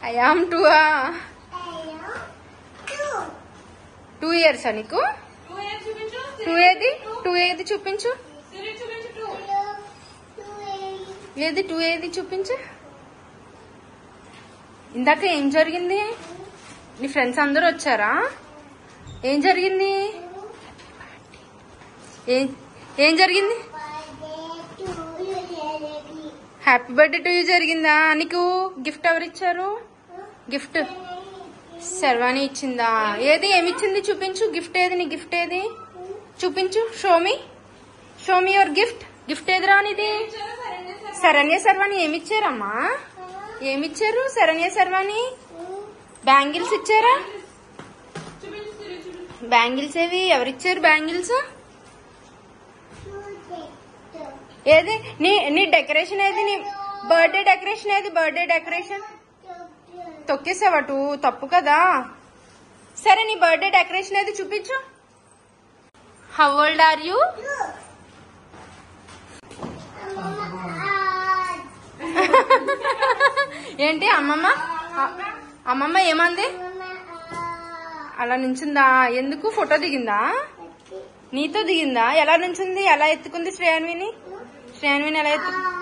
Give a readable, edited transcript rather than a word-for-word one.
I am 2 2 years నీకు 2 ఏది చూపించు ఏది 2 ఏది చూపించు ఇందాక ఏం జరిగింది నీ ఫ్రెండ్స్ అందరూ వచ్చారా ఏం జరిగింది ఏం జరిగింది హ్యాపీ బర్త్డే టు యూ జరిగిందా నీకు గిఫ్ట్ ఎవరిచ్చారు గిఫ్ట్ శర్వాణి ఇచ్చిందా ఏది ఏమిచ్చింది చూపించు గిఫ్ట్ ఏది నీ గిఫ్ట్ ఏది చూపించు షోమి యువర్ గిఫ్ట్ ఏది రానిది శరణ్య శర్వాణి ఏమిచ్చారమ్మా ఏమిచ్చారు శరణ్య శర్వాణి బ్యాంగిల్స్ ఇచ్చారా బ్యాంగిల్స్ ఏవి ఎవరిచ్చారు బ్యాంగిల్స్ ఏది నీ డెకరేషన్ ఏది నీ బర్త్డే డెకరేషన్ ఏది బర్త్డే డెకరేషన్ తొక్కేసావటు తప్పు కదా సరే నీ బర్త్డే డెకరేషన్ ఏది చూపించు హౌ ఓల్డ్ ఆర్ యూ ఏంటి అమ్మమ్మ ఏమంది అలా నుంచిందా ఎందుకు ఫోటో దిగిందా నీతో దిగిందా ఎలా నుంచింది ఎలా ఎత్తుకుంది శ్రేయాన్విని ఎలా ఎత్తుకుంది